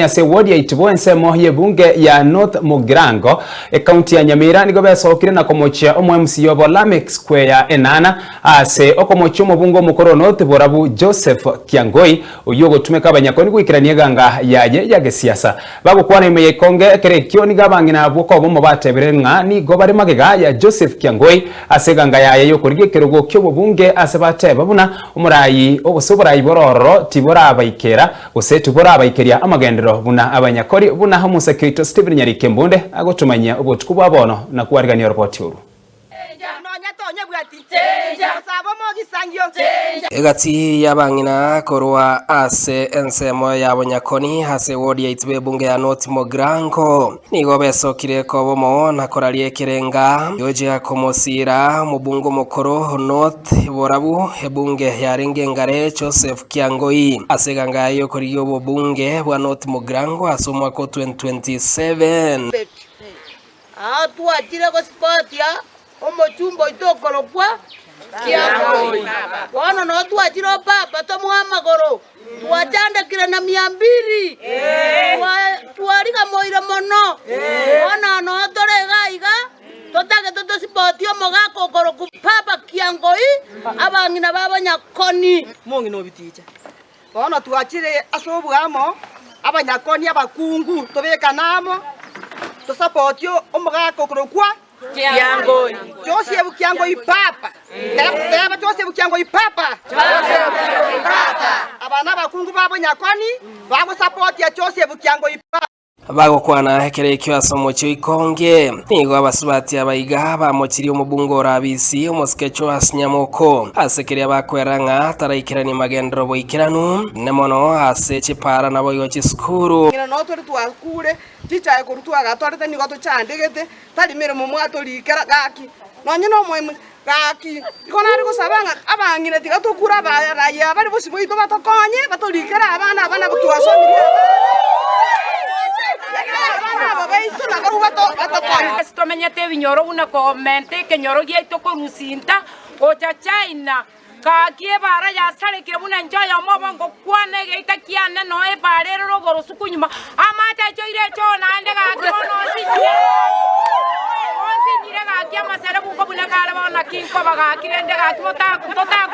Ase wodi ya itibo ensemo ye bunge ya North Mugirango county ya Nyamira nigo besokire na komochia omwe yobo Lamex Square enana ase okomochia omubungo mukoro North Borabu Joseph Kiangoi uyo gotumeka abanyakoni gwikirania ganga yaye yage siasa bagukwana imeye konge kerekyo ni gabangina abwo bomo bateberenga ni go bari magega ya Joseph Kiangoi ase ganga yaye yo kurige kerugo kyo bubunge ase bateba buna umurayi obusoburayi bororo tibora abaikera usetubora abaikeria amagendero buna abanyakori buna hamusekito Stephen Nyarikembunde agotumanya obutuku bwabono na kuarigania report uru Egati yabangina korwa ase ensemo yabonyakoni hase wodi ya itibe bunge ya North Mugirango nigo besokire ko bomo nakoralie kirenga yoje komosira mubungo mukoro North Borabu ebunge ya Rengengare Joseph Kiangoi ase ganga yo koriyo bubunge bwa North Mugirango asomwa ko 2027 tuachire ko sport ya omochumbo itokoro kwa Kiangoi wana no tuachire baba tomwamagoro tuachandikire na 200 tuarika moire mono wana no torega iga totage toto sport yo mogako koro ku papa Kiangoi abangina babanyakoni mongi no bitija wana tuachire asobwamo abanyakoni abakungu tobeka namo to support yo omogako koro kwa Kiangoi Joseph Kiangoi papa teba Joseph Kiangoi papa abana bakungu babonyakoni bago support ya Joseph Kiangoi papa bagokwana hekerekyo asomocho ikonge nigo abasubati abayiga bamokiri omubungo rabisi omoskecho asinyamoko asekeria bakweranga taraikirani magendro boikiranu nemono ase chipara nabo yochi skuru ngina no tori twakure tichaye kurutwa gatwarete nigo tochandegete tari mirimo mwatorikera gaki nonye no mwe gaki ikona ari gusabanga abangine tiga tukura baraya bari busibo ito batokonye batorikera abana butwasomiria Situmenyete vinyoro una komente kenyoro gieto korusinta ocha China kakie bara ya sare kire buna njaya mobongo kwane geita kiane no e barero rogoro sukunyuma amata choire chona ande ga kibono sinye onsinyire ga kia masere buko buna kala bona kinko baga kirende ga tota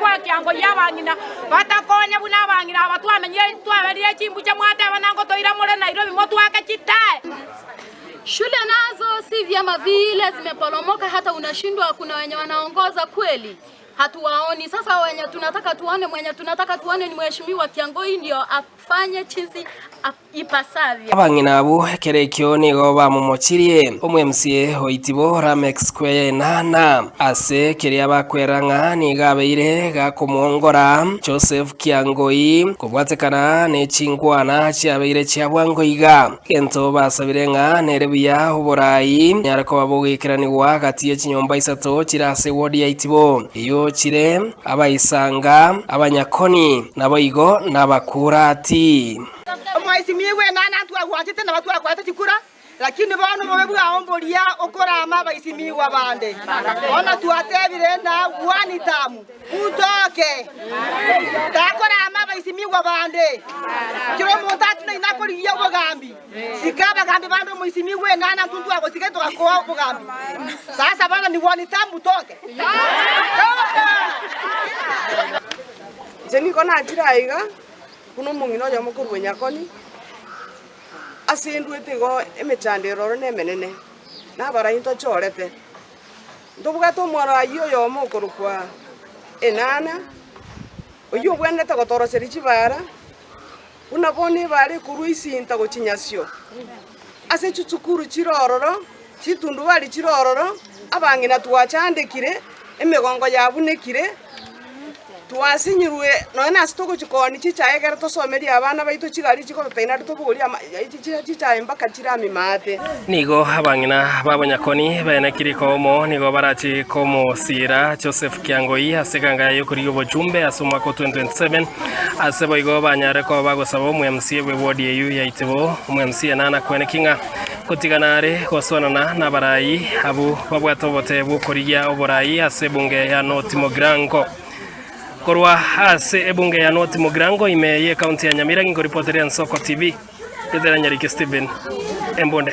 kwa Kiangoi yabangina batakonya buna bangina batwamenye twaberie chimbucha mwate banango toira mole Nairobi motwaka chitae. Shule nazo si vyama vile zimeporomoka, hata unashindwa kuna wenye wanaongoza kweli. Hatuwaoni. Sasa wenye tunataka tuone ni mheshimiwa Kiangoi ndio afanye chizi ipasavyo. Abangina abo kerekyo nigo bamumochirie omwe MCA hoitibo Lamex Square nana ase keria bakweranga nigabeire gakomongora Joseph Kiangoi kubwatekana ne chingwana chiabeire chiabwangoiga kento basabirenga nerebuya uburayi nyarako babugikiraniwa gati y'ekinyomba isato kirase wodi ya itibo iyo chire abayisanga abanyakoni naboigo nabakurati Mwaisimiwe nana twagwatete na batwakwata chikura lakini bano mwebu aombolia okorama baisimiwa bande ona tuatebire na wani tamu utoke takorama baisimiwa bande kiro montatu na inakori ya bogambi sikaba gambi bando muisimiwe nana tuntu ako siketo kwa bogambi sasa bana ni wani tamu utoke jeni kona ajiraiga kuno mungino ya mukuru nyakoni asindwete go emechandero ne menene na bara into chorete ndobuga to mwara yo mukuru kwa enana oyo bwendete gotoroseri chibara unabone bari kuruisinta go chinyasyo ase chuchukuru chirororo chitundu bari chirororo abangina twachandekire emegongo yabunekire tuwasinyirwe nona stoko chikoni chichaegera tosomeri abana baito chigari chiko taina tobuguri chichaye mpaka chirami mate nigo abangina babonyakoni bene kiriko mo nigo barachi komo sira Joseph Kiangoi asekanga yokuri obojumbe asoma ko 2027 asebo igo banyare ko bagosaba mu MCA we wodi yeyu ya itibo mu MCA nana kwene kinga kutiganare gosonana na barayi abu babwatobote bukoriya oburayi asebunge ya North Mugirango korwa ase ebunge ya North Mugirango imeye county ya Nyamira ngoripoteria Nsoko TV Ndithera Nyariki Stephen Embonde.